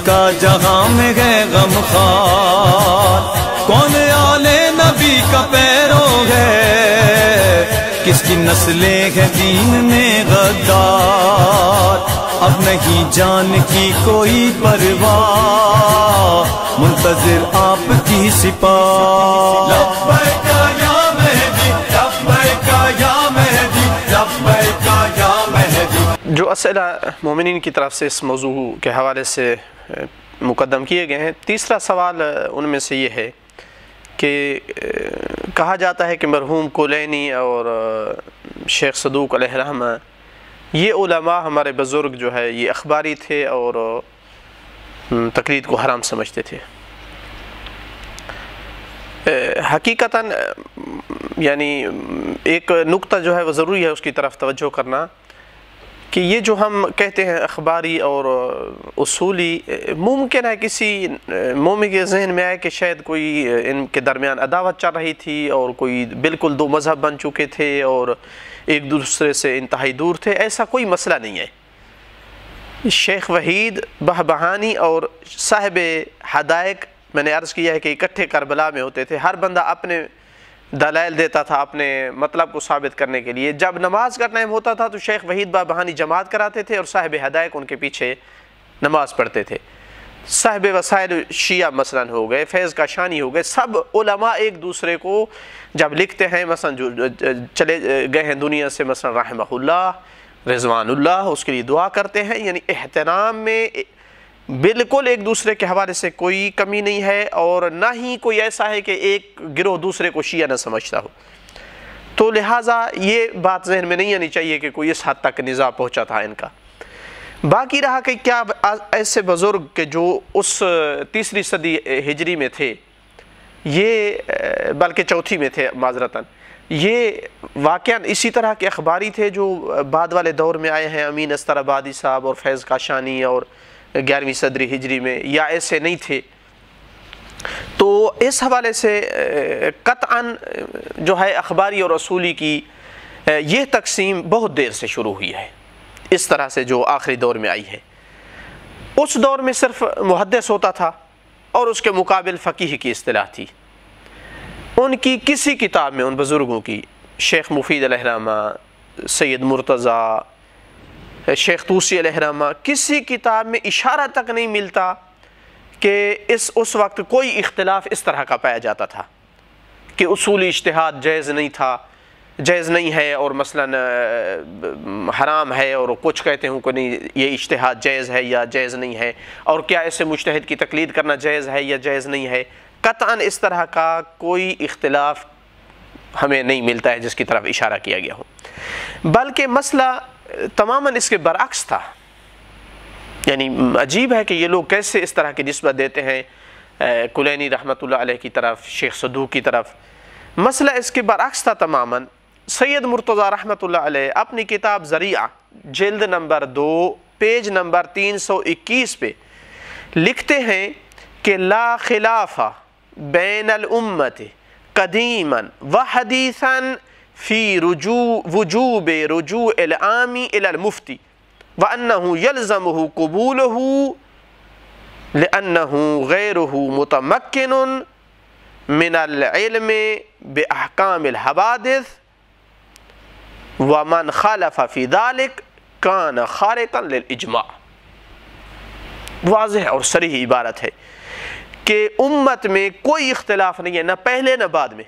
کا جہاں میں ہے غم خار، کون آلے نبی کا پیرو ہے، کس کی نسلیں ہیں دین میں غدار، اب نہیں جان کی کوئی پرواہ، منتظر آپ کی سپاہ۔ لبیک یا مہدی، لبیک یا مہدی، لبیک یا مہدی۔ جو اسئلہ مومنین کی طرف سے اس موضوع کے حوالے سے مقدم کیے گئے ہیں، تیسرا سوال ان میں سے یہ ہے کہ کہا جاتا ہے کہ مرحوم کلینی اور شیخ صدوق علیہ الرحمہ یہ علماء ہمارے بزرگ جو ہے یہ اخباری تھے اور تقلید کو حرام سمجھتے تھے۔ حقیقتاً یعنی ایک نقطہ جو ہے وہ ضروری ہے اس کی طرف توجہ کرنا کہ یہ جو ہم کہتے ہیں اخباری اور اصولی، ممکن ہے کسی مومن کے ذہن میں آئے کہ شاید کوئی ان کے درمیان عداوت چل رہی تھی اور کوئی بالکل دو مذہب بن چکے تھے اور ایک دوسرے سے انتہائی دور تھے۔ ایسا کوئی مسئلہ نہیں ہے۔ شیخ وحید بہبہانی اور صاحب حدائق، میں نے عرض کیا ہے کہ اکٹھے کربلا میں ہوتے تھے، ہر بندہ اپنے دلائل دیتا تھا اپنے مطلب کو ثابت کرنے کے لیے۔ جب نماز کا ٹائم ہوتا تھا تو شیخ وحید بہبہانی جماعت کراتے تھے اور صاحب حدائق ان کے پیچھے نماز پڑھتے تھے۔ صاحب وسائل شیعہ مثلا ہو گئے، فیض کاشانی ہو گئے، سب علماء ایک دوسرے کو جب لکھتے ہیں، مثلا جو چلے گئے ہیں دنیا سے، مثلا رحمہ اللہ، رضوان اللہ، اس کے لیے دعا کرتے ہیں۔ یعنی احترام میں بالکل ایک دوسرے کے حوالے سے کوئی کمی نہیں ہے، اور نہ ہی کوئی ایسا ہے کہ ایک گروہ دوسرے کو شیعہ نہ سمجھتا ہو۔ تو لہٰذا یہ بات ذہن میں نہیں آنی چاہیے کہ کوئی اس حد تک نزاع پہنچا تھا ان کا۔ باقی رہا کہ کیا ایسے بزرگ کہ جو اس تیسری صدی ہجری میں تھے، یہ بلکہ چوتھی میں تھے معذرتاً، یہ واقعاً اسی طرح کے اخباری تھے جو بعد والے دور میں آئے ہیں، امین استر آبادی صاحب اور فیض کاشانی اور 11ویں صدی ہجری میں، یا ایسے نہیں تھے؟ تو اس حوالے سے قطعاً جو ہے اخباری اور اصولی کی یہ تقسیم بہت دیر سے شروع ہوئی ہے، اس طرح سے جو آخری دور میں آئی ہے۔ اس دور میں صرف محدث ہوتا تھا اور اس کے مقابل فقیہ کی اصطلاح تھی۔ ان کی کسی کتاب میں، ان بزرگوں کی، شیخ مفید علیہ الرحمہ، سید مرتضیٰ، شیخ طوسی علیہ الرحمہ، کسی کتاب میں اشارہ تک نہیں ملتا کہ اس وقت کوئی اختلاف اس طرح کا پایا جاتا تھا کہ اصولی اجتہاد جائز نہیں تھا، جائز نہیں ہے، اور مثلا حرام ہے، اور کچھ کہتے ہوں کہ نہیں یہ اجتہاد جائز ہے یا جائز نہیں ہے، اور کیا ایسے مجتہد کی تقلید کرنا جائز ہے یا جائز نہیں ہے۔ قطعاً اس طرح کا کوئی اختلاف ہمیں نہیں ملتا ہے جس کی طرف اشارہ کیا گیا ہو، بلکہ مسئلہ تماماً اس کے برعکس تھا۔ یعنی عجیب ہے کہ یہ لوگ کیسے اس طرح کی نسبت دیتے ہیں کلینی رحمۃ اللہ علیہ کی طرف، شیخ صدوق کی طرف۔ مسئلہ اس کے برعکس تھا تماماً۔ سید مرتضیٰ رحمۃ اللہ علیہ اپنی کتاب ذریعہ جلد نمبر 2 پیج نمبر 321 پہ لکھتے ہیں کہ لا خلاف بین الامت قدیما و حدیثا فی وجوب رجوع العام الى المفتی وانه يلزمه قبوله لانه غیره متمکن من العلم باحکام الحوادث ومن خالف فی ذلك كان خارقا للاجماع۔ واضح اور صریح عبارت ہے کہ امت میں کوئی اختلاف نہیں ہے، نہ پہلے نہ بعد میں،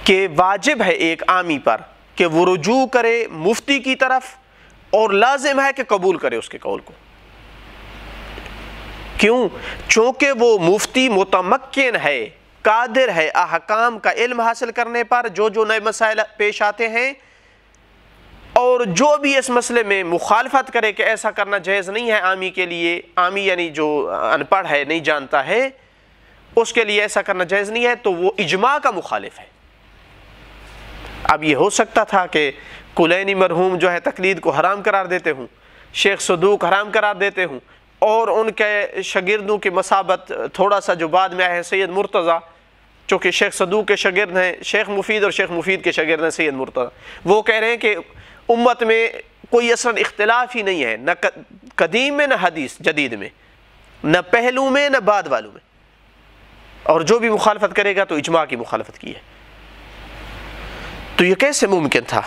کہ واجب ہے ایک عامی پر کہ وہ رجوع کرے مفتی کی طرف، اور لازم ہے کہ قبول کرے اس کے قول کو۔ کیوں؟ چونکہ وہ مفتی متمکن ہے، قادر ہے احکام کا علم حاصل کرنے پر، جو نئے مسائل پیش آتے ہیں، اور جو بھی اس مسئلے میں مخالفت کرے کہ ایسا کرنا جائز نہیں ہے عامی کے لیے، عامی یعنی جو ان پڑھ ہے نہیں جانتا ہے، اس کے لیے ایسا کرنا جائز نہیں ہے، تو وہ اجماع کا مخالف ہے۔ اب یہ ہو سکتا تھا کہ کلینی مرحوم جو ہے تقلید کو حرام قرار دیتے ہوں، شیخ صدوق حرام قرار دیتے ہوں، اور ان کے شاگردوں کی مثابت تھوڑا سا جو بعد میں آئے ہیں سید مرتضیٰ، چونکہ شیخ صدوق کے شاگرد ہیں شیخ مفید اور شیخ مفید کے شاگرد ہیں سید مرتضیٰ، وہ کہہ رہے ہیں کہ امت میں کوئی اصلاً اختلاف ہی نہیں ہے، نہ قدیم میں نہ حدیث جدید میں، نہ پہلو میں نہ بعد والوں میں، اور جو بھی مخالفت کرے گا تو اجماع کی مخالفت کی ہے۔ تو یہ کیسے ممکن تھا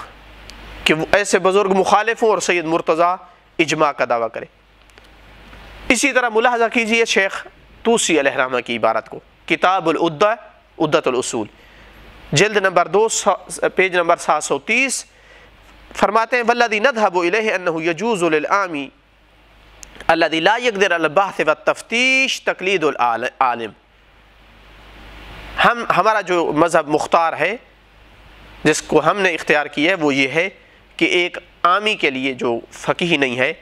کہ وہ ایسے بزرگ مخالف ہوں اور سید مرتضیٰ اجماع کا دعویٰ کرے؟ اسی طرح ملاحظہ کیجئے شیخ طوسی علیہ الرحمہ کی عبارت کو، کتاب العدہ عدۃ الاصول، جلد نمبر 2 پیج نمبر 730، فرماتے ہیں والذی نذهب الیہ انہ یجوز للعامی الذی لا یقدر علی البحث والتفتیش تقلید العالم۔ ہمارا جو مذہب مختار ہے جس کو ہم نے اختیار کیا ہے وہ یہ ہے کہ ایک عامی کے لیے جو فقیہ نہیں ہے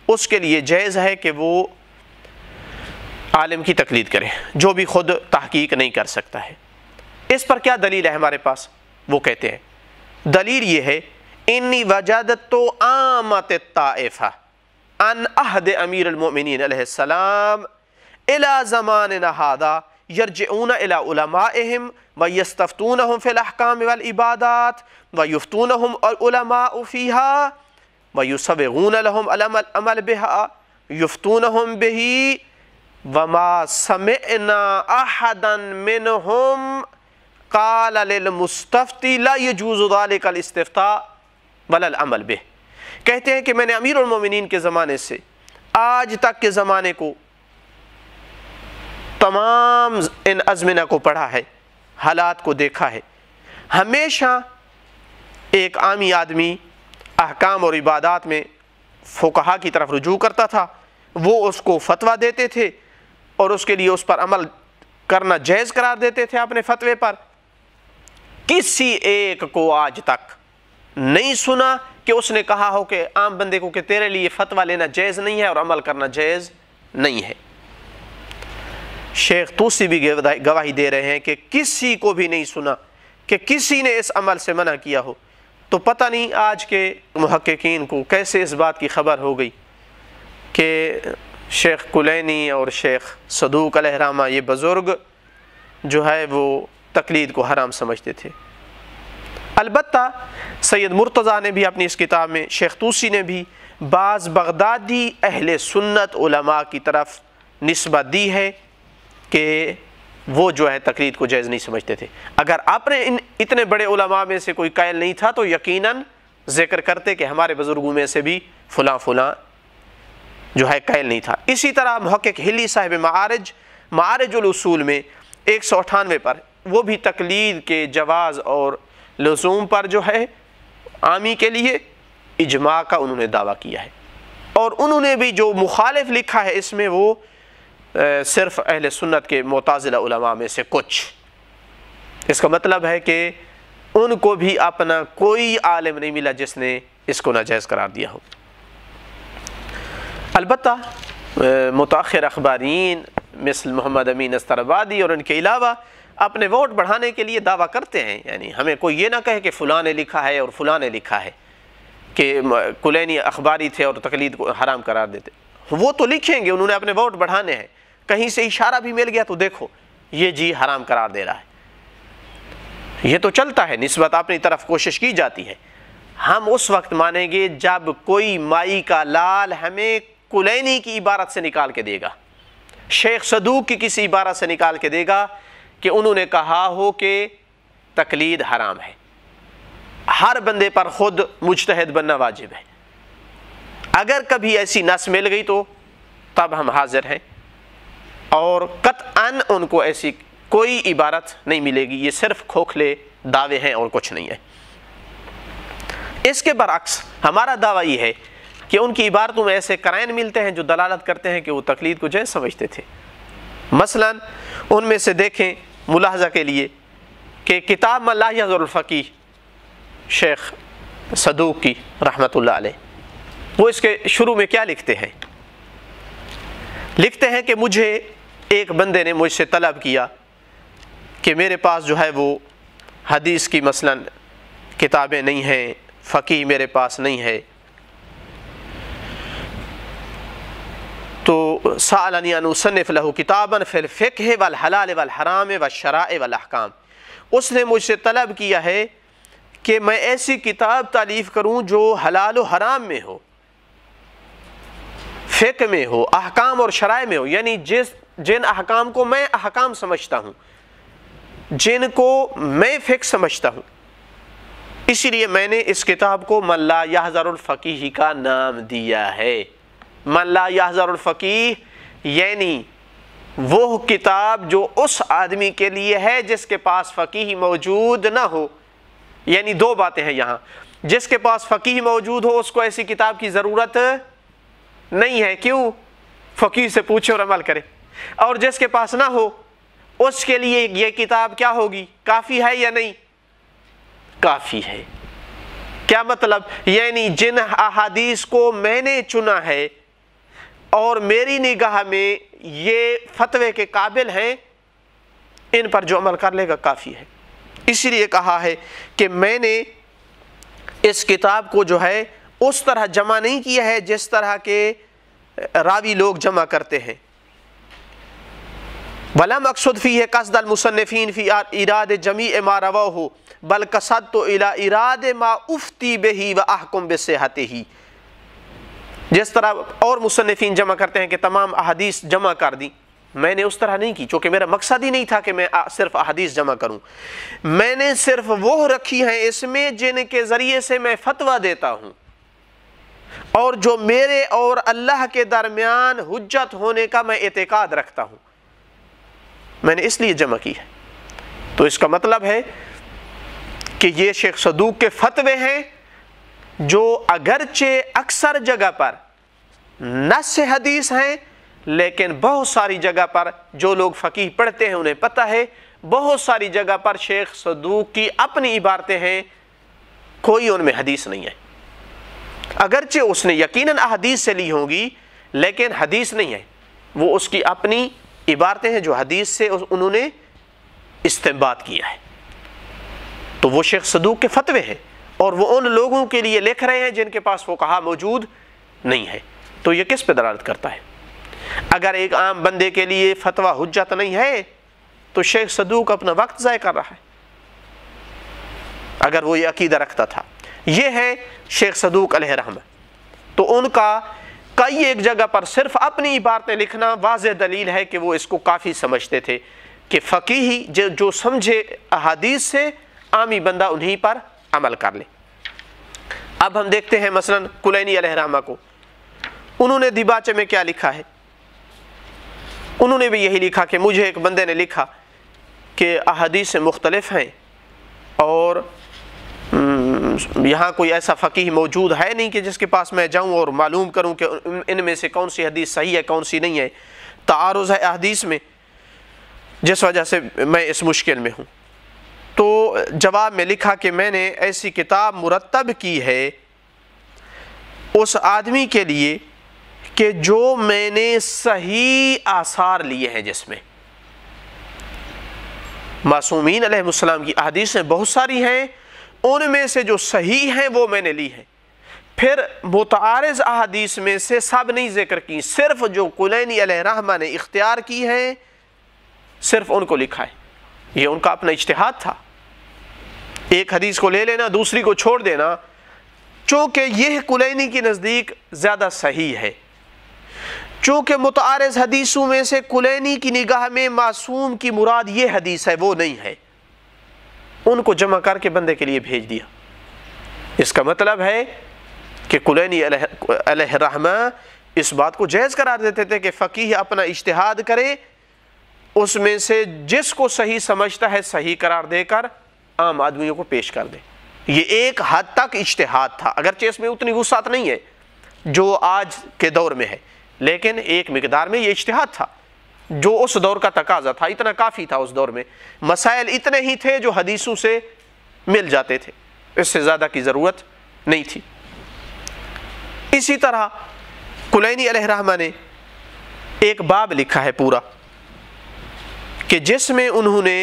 اس کے لیے جائز ہے کہ وہ عالم کی تقلید کرے جو بھی خود تحقیق نہیں کر سکتا ہے۔ اس پر کیا دلیل ہے ہمارے پاس؟ وہ کہتے ہیں دلیل یہ ہے انی وجدت عامت الطائفہ عن عہد امیر المؤمنین علیہ السلام الى زماننا هذا یرجعون الى علمائهم ویستفتونہم فی الاحکام والعبادات ویفتونہم العلماء فیہا ویسوغون لہم العمل بها یفتونہم به وما سمعنا احدا منہم قال للمستفتی لا يجوز ذلك الاستفتاء ولا العمل به۔ کہتے ہیں کہ میں نے امیر المومنین کے زمانے سے آج تک کے زمانے کو تمام ان ازمنہ کو پڑھا ہے، حالات کو دیکھا ہے، ہمیشہ ایک عامی آدمی احکام اور عبادات میں فقہا کی طرف رجوع کرتا تھا، وہ اس کو فتویٰ دیتے تھے اور اس کے لیے اس پر عمل کرنا جائز قرار دیتے تھے اپنے فتوے پر۔ کسی ایک کو آج تک نہیں سنا کہ اس نے کہا ہو کہ عام بندے کو کہ تیرے لیے فتویٰ لینا جائز نہیں ہے اور عمل کرنا جائز نہیں ہے۔ شیخ طوسی بھی گواہی دے رہے ہیں کہ کسی کو بھی نہیں سنا کہ کسی نے اس عمل سے منع کیا ہو۔ تو پتہ نہیں آج کے محققین کو کیسے اس بات کی خبر ہو گئی کہ شیخ کلینی اور شیخ صدوق علیہ الرحمہ یہ بزرگ جو ہے وہ تقلید کو حرام سمجھتے تھے۔ البتہ سید مرتضیٰ نے بھی اپنی اس کتاب میں، شیخ طوسی نے بھی بعض بغدادی اہل سنت علماء کی طرف نسبت دی ہے کہ وہ جو ہے تقلید کو جائز نہیں سمجھتے تھے۔ اگر آپ نے اتنے بڑے علماء میں سے کوئی قائل نہیں تھا تو یقیناً ذکر کرتے کہ ہمارے بزرگوں میں سے بھی فلاں فلاں جو ہے قائل نہیں تھا۔ اسی طرح محقق ہلی صاحب معارج الاصول میں 198 پر وہ بھی تقلید کے جواز اور لزوم پر جو ہے عامی کے لیے اجماع کا انہوں نے دعویٰ کیا ہے، اور انہوں نے بھی جو مخالف لکھا ہے اس میں وہ صرف اہل سنت کے معتزلہ علماء میں سے کچھ۔ اس کا مطلب ہے کہ ان کو بھی اپنا کوئی عالم نہیں ملا جس نے اس کو ناجائز قرار دیا ہو۔ البتہ متاخر اخبارین مثل محمد امین استرابادی اور ان کے علاوہ اپنے ووٹ بڑھانے کے لیے دعویٰ کرتے ہیں، یعنی ہمیں کوئی یہ نہ کہے کہ فلاں نے لکھا ہے اور فلاں نے لکھا ہے کہ کلینی اخباری تھے اور تقلید کو حرام قرار دیتے۔ وہ تو لکھیں گے، انہوں نے اپنے ووٹ بڑھانے ہیں، کہیں سے اشارہ بھی مل گیا تو دیکھو یہ جی حرام قرار دے رہا ہے، یہ تو چلتا ہے، نسبت اپنی طرف کوشش کی جاتی ہے۔ ہم اس وقت مانیں گے جب کوئی مائی کا لال ہمیں کلینی کی عبارت سے نکال کے دے گا، شیخ صدوق کی کسی عبارت سے نکال کے دے گا کہ انہوں نے کہا ہو کہ تقلید حرام ہے۔ ہر بندے پر خود مجتہد بننا واجب ہے، اگر کبھی ایسی نص مل گئی تو تب ہم حاضر ہیں، اور قطعاً ان کو ایسی کوئی عبارت نہیں ملے گی، یہ صرف کھوکھلے دعوے ہیں اور کچھ نہیں ہے۔ اس کے برعکس ہمارا دعویٰ یہ ہے کہ ان کی عبارتوں میں ایسے قرائن ملتے ہیں جو دلالت کرتے ہیں کہ وہ تقلید کو جائز سمجھتے تھے۔ مثلا ان میں سے دیکھیں ملاحظہ کے لیے کہ کتاب من لا یحضر الفقیہ شیخ صدوق کی رحمۃ اللہ علیہ، وہ اس کے شروع میں کیا لکھتے ہیں؟ لکھتے ہیں کہ مجھے ایک بندے نے مجھ سے طلب کیا کہ میرے پاس جو ہے وہ حدیث کی مثلا کتابیں نہیں ہیں، فقیہ میرے پاس نہیں ہے، تو سألنی ان اصنف لہ کتابا فی الفقہ والحلال والحرام والشرائع والاحکام، اس نے مجھ سے طلب کیا ہے کہ میں ایسی کتاب تالیف کروں جو حلال و حرام میں ہو، فقہ میں ہو، احکام اور شرائع میں ہو، یعنی جن احکام کو میں احکام سمجھتا ہوں، جن کو میں فقہ سمجھتا ہوں. اسی لیے میں نے اس کتاب کو من لا یحذر الفقیہ کا نام دیا ہے. من لا یحذر الفقیہ یعنی وہ کتاب جو اس آدمی کے لیے ہے جس کے پاس فقیہ موجود نہ ہو. یعنی دو باتیں ہیں یہاں، جس کے پاس فقیہ موجود ہو اس کو ایسی کتاب کی ضرورت نہیں ہے، کیوں؟ فقیہ سے پوچھے اور عمل کرے. اور جس کے پاس نہ ہو اس کے لیے یہ کتاب کیا ہوگی؟ کافی ہے یا نہیں؟ کافی ہے. کیا مطلب؟ یعنی جن احادیث کو میں نے چنا ہے اور میری نگاہ میں یہ فتوے کے قابل ہیں، ان پر جو عمل کر لے گا کافی ہے. اسی لیے کہا ہے کہ میں نے اس کتاب کو جو ہے اس طرح جمع نہیں کیا ہے جس طرح کے راوی لوگ جمع کرتے ہیں. وَلَمْ أَقْصُدْ فِيهِ قَصْدَ الْمُصَنِّفِينَ فِي إِرَادِ جَمِيعِ مَا رَوَوْهُ بَلْ قَصَدْتُ إِلَىٰ إِرَادِ مَا أُفْتِي بِهِ وَأَحْكُمْ بِصِحَّتِهِ. جس طرح اور مصنفین جمع کرتے ہیں کہ تمام احادیث جمع کر دی، میں نے اس طرح نہیں کی، چونکہ میرا مقصد ہی نہیں تھا کہ میں صرف احادیث جمع کروں. میں نے صرف وہ رکھی ہیں اس میں جن کے ذریعے سے میں فتویٰ دیتا ہوں اور جو میرے اور اللہ کے درمیان حجت ہونے کا میں اعتقاد رکھتا ہوں. میں نے اس لیے جمع کی ہے. تو اس کا مطلب ہے کہ یہ شیخ صدوق کے فتوے ہیں جو اگرچہ اکثر جگہ پر نص حدیث ہیں، لیکن بہت ساری جگہ پر جو لوگ فقیہ پڑھتے ہیں انہیں پتہ ہے بہت ساری جگہ پر شیخ صدوق کی اپنی عبارتیں ہیں، کوئی ان میں حدیث نہیں ہے. اگرچہ اس نے یقیناً احادیث سے لی ہوں گی لیکن حدیث نہیں ہے، وہ اس کی اپنی عبارتیں ہیں جو حدیث سے انہوں نے استنباط کیا ہے. تو وہ شیخ صدوق کے فتوے ہیں اور وہ ان لوگوں کے لیے لکھ رہے ہیں جن کے پاس فقہا موجود نہیں ہے. تو یہ کس پہ دلالت کرتا ہے؟ اگر ایک عام بندے کے لیے فتویٰ حجت نہیں ہے تو شیخ صدوق اپنا وقت ضائع کر رہا ہے اگر وہ یہ عقیدہ رکھتا تھا. یہ ہے شیخ صدوق علیہ رحمہ. تو ان کا کئی ایک جگہ پر صرف اپنی عبارتیں لکھنا واضح دلیل ہے کہ وہ اس کو کافی سمجھتے تھے کہ فقیہ جو سمجھے احادیث سے عامی بندہ انہی پر عمل کر لے. اب ہم دیکھتے ہیں مثلا کلینی علیہ رحمہ کو. انہوں نے دیباچے میں کیا لکھا ہے؟ انہوں نے بھی یہی لکھا کہ مجھے ایک بندے نے لکھا کہ احادیث مختلف ہیں اور یہاں کوئی ایسا فقیہ موجود ہے نہیں کہ جس کے پاس میں جاؤں اور معلوم کروں کہ ان میں سے کون سی حدیث صحیح ہے کون سی نہیں ہے. تعارض ہے احادیث میں جس وجہ سے میں اس مشکل میں ہوں. تو جواب میں لکھا کہ میں نے ایسی کتاب مرتب کی ہے اس آدمی کے لیے کہ جو میں نے صحیح آثار لیے ہیں، جس میں معصومین علیہ السلام کی احادیثیں بہت ساری ہیں، ان میں سے جو صحیح ہیں وہ میں نے لی ہیں. پھر متعارض احادیث میں سے سب نہیں ذکر کی، صرف جو کلینی علیہ رحمہ نے اختیار کی ہیں صرف ان کو لکھا ہے. یہ ان کا اپنا اجتہاد تھا، ایک حدیث کو لے لینا دوسری کو چھوڑ دینا، چونکہ یہ کلینی کی نزدیک زیادہ صحیح ہے. چونکہ متعارض حدیثوں میں سے کلینی کی نگاہ میں معصوم کی مراد یہ حدیث ہے وہ نہیں ہے، ان کو جمع کر کے بندے کے لیے بھیج دیا. اس کا مطلب ہے کہ کلینی علیہ رحمہ اس بات کو جائز قرار دیتے تھے کہ فقیہ اپنا اجتہاد کرے، اس میں سے جس کو صحیح سمجھتا ہے صحیح قرار دے کر عام آدمیوں کو پیش کر دے. یہ ایک حد تک اجتہاد تھا، اگرچہ اس میں اتنی وسعت نہیں ہے جو آج کے دور میں ہے، لیکن ایک مقدار میں یہ اجتہاد تھا جو اس دور کا تقاضا تھا. اتنا کافی تھا اس دور میں، مسائل اتنے ہی تھے جو حدیثوں سے مل جاتے تھے، اس سے زیادہ کی ضرورت نہیں تھی. اسی طرح کلینی علیہ رحمہ نے ایک باب لکھا ہے پورا کہ جس میں انہوں نے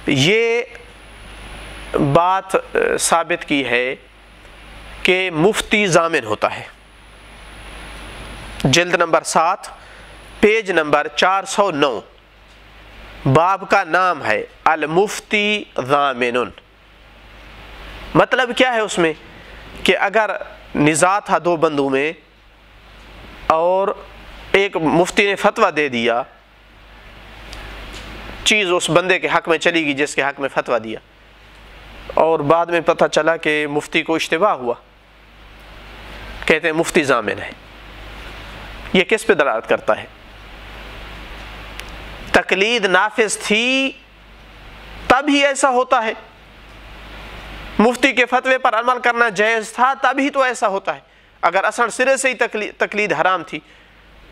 یہ بات ثابت کی ہے کہ مفتی ضامن ہوتا ہے. جلد نمبر 7 پیج نمبر 409 باب کا نام ہے المفتی ضامن. مطلب کیا ہے اس میں کہ اگر نزاع تھا دو بندوں میں اور ایک مفتی نے فتویٰ دے دیا، چیز اس بندے کے حق میں چلی گئی جس کے حق میں فتویٰ دیا، اور بعد میں پتہ چلا کہ مفتی کو اشتباہ ہوا، کہتے ہیں مفتی ضامن ہے، یہ کس پہ دلالت کرتا ہے؟ تقلید نافذ تھی تب ہی ایسا ہوتا ہے، مفتی کے فتوے پر عمل کرنا جائز تھا تب ہی تو ایسا ہوتا ہے۔ اگر اصل سرے سے ہی تقلید حرام تھی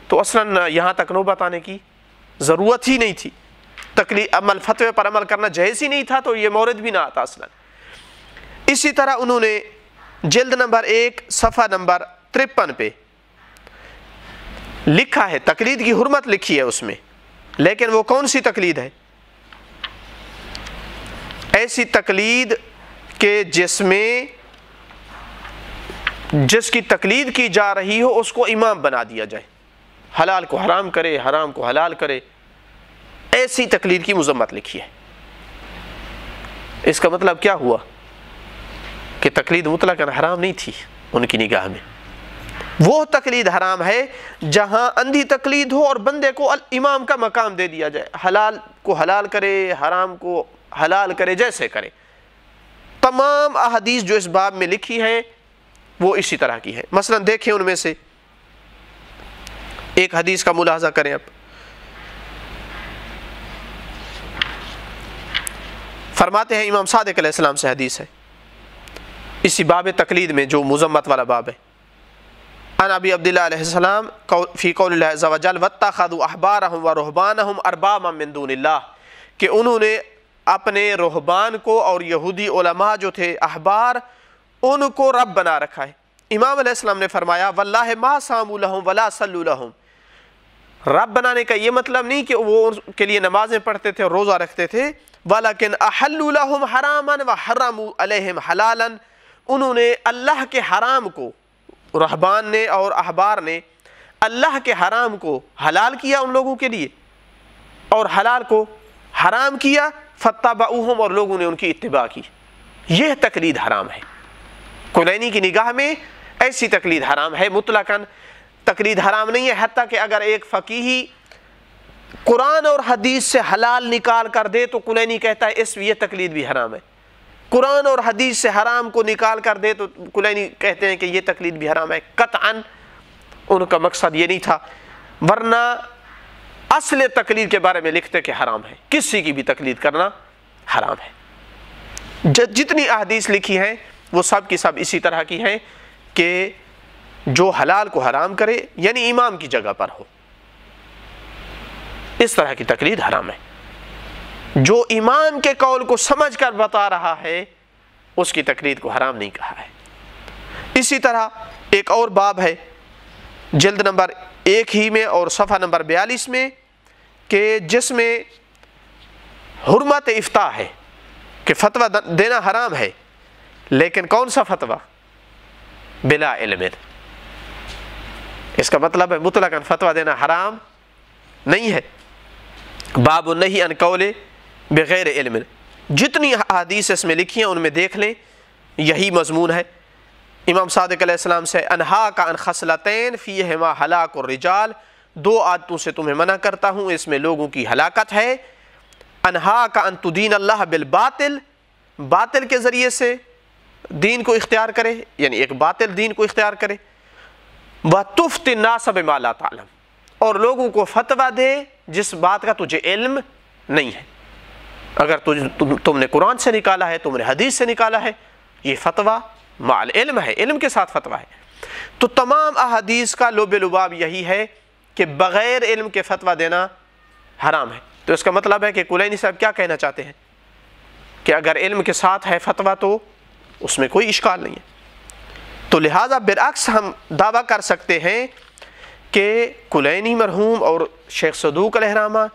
تو اصلا یہاں تک نوبت آنے کی ضرورت ہی نہیں تھی، فتوے پر عمل کرنا جائز ہی نہیں تھا تو یہ مورد بھی نہ آتا اصلا۔ اسی طرح انہوں نے جلد نمبر 1 صفحہ نمبر 53 پہ لکھا ہے، تقلید کی حرمت لکھی ہے اس میں، لیکن وہ کون سی تقلید ہے؟ ایسی تقلید کہ جس کی تقلید کی جا رہی ہو اس کو امام بنا دیا جائے، حلال کو حرام کرے، حرام کو حلال کرے، ایسی تقلید کی مذمت لکھی ہے۔ اس کا مطلب کیا ہوا کہ تقلید مطلقاً حرام نہیں تھی ان کی نگاہ میں۔ وہ تقلید حرام ہے جہاں اندھی تقلید ہو اور بندے کو امام کا مقام دے دیا جائے، حلال کو حلال کرے، حرام کو حلال کرے، جیسے کرے۔ تمام احادیث جو اس باب میں لکھی ہیں وہ اسی طرح کی ہے۔ مثلا دیکھیں ان میں سے ایک حدیث کا ملاحظہ کریں اب۔ فرماتے ہیں امام صادق علیہ السلام سے حدیث ہے اسی باب تقلید میں جو مذمت والا باب ہے، عن ابی عبداللہ علیہ السلام فی قول اللہ عز وجل واتخذوا احبارهم ورهبانهم اربابا من دون اللہ، کہ انہوں نے اپنے رہبان کو اور یہودی علماء جو تھے احبار ان کو رب بنا رکھا ہے۔ امام علیہ السلام نے فرمایا واللہ ما صاموا لهم ولا صلوا لهم، رب بنانے کا یہ مطلب نہیں کہ وہ ان کے لیے نمازیں پڑھتے تھے اور روزہ رکھتے تھے، ولیکن احلوا لهم حراما وحرموا علیہم حلالا، انہوں نے اللہ کے حرام کو، رہبان نے اور احبار نے اللہ کے حرام کو حلال کیا ان لوگوں کے لیے اور حلال کو حرام کیا، فتبعوہم، اور لوگوں نے ان کی اتباع کی۔ یہ تقلید حرام ہے۔ کلینی کی نگاہ میں ایسی تقلید حرام ہے، مطلقاً تقلید حرام نہیں ہے، حتیٰ کہ اگر ایک فقیہی قرآن اور حدیث سے حلال نکال کر دے تو کلینی کہتا ہے اس یہ تقلید بھی حرام ہے، قرآن اور حدیث سے حرام کو نکال کر دے تو کلینی کہتے ہیں کہ یہ تقلید بھی حرام ہے۔ قطعاً ان کا مقصد یہ نہیں تھا، ورنہ اصل تقلید کے بارے میں لکھتے کہ حرام ہے، کسی کی بھی تقلید کرنا حرام ہے۔ جتنی احادیث لکھی ہیں وہ سب کی سب اسی طرح کی ہیں کہ جو حلال کو حرام کرے یعنی امام کی جگہ پر ہو، اس طرح کی تقلید حرام ہے۔ جو امام کے قول کو سمجھ کر بتا رہا ہے اس کی تقلید کو حرام نہیں کہا ہے۔ اسی طرح ایک اور باب ہے جلد نمبر 1 ہی میں اور صفحہ نمبر 42 میں کہ جس میں حرمت افتاء ہے کہ فتویٰ دینا حرام ہے، لیکن کون سا فتویٰ؟ بلا علم۔ اس کا مطلب ہے مطلقاً فتویٰ دینا حرام نہیں ہے۔ باب النہی عن قول بغیر علم، جتنی احادیث اس میں لکھی ہیں ان میں دیکھ لیں یہی مضمون ہے۔ امام صادق علیہ السلام سے انہاک عن خصلتین فیہما ہلاک الرجال، 2 عادتوں سے تمہیں منع کرتا ہوں اس میں لوگوں کی ہلاکت ہے۔ انہاک ان تدین اللہ بالباطل، باطل کے ذریعے سے دین کو اختیار کرے، یعنی ایک باطل دین کو اختیار کرے۔ وَتُفْتِ النَّاسَ بِمَا لَا تَعْلَمُ، اور لوگوں کو فتویٰ دے جس بات کا تجھے علم نہیں ہے۔ اگر تم نے قرآن سے نکالا ہے، تم نے حدیث سے نکالا ہے، یہ فتویٰ مع العلم ہے، علم کے ساتھ فتویٰ ہے۔ تو تمام احادیث کا لب لباب یہی ہے کہ بغیر علم کے فتویٰ دینا حرام ہے۔ تو اس کا مطلب ہے کہ کلینی صاحب کیا کہنا چاہتے ہیں کہ اگر علم کے ساتھ ہے فتویٰ تو اس میں کوئی اشکال نہیں ہے۔ تو لہٰذا برعکس ہم دعویٰ کر سکتے ہیں کہ کلینی مرحوم اور شیخ صدوق علیہ الرحمہ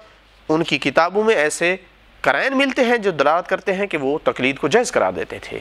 ان کی کتابوں میں ایسے قرائن ملتے ہیں جو دلالت کرتے ہیں کہ وہ تقلید کو جائز قرار دیتے تھے۔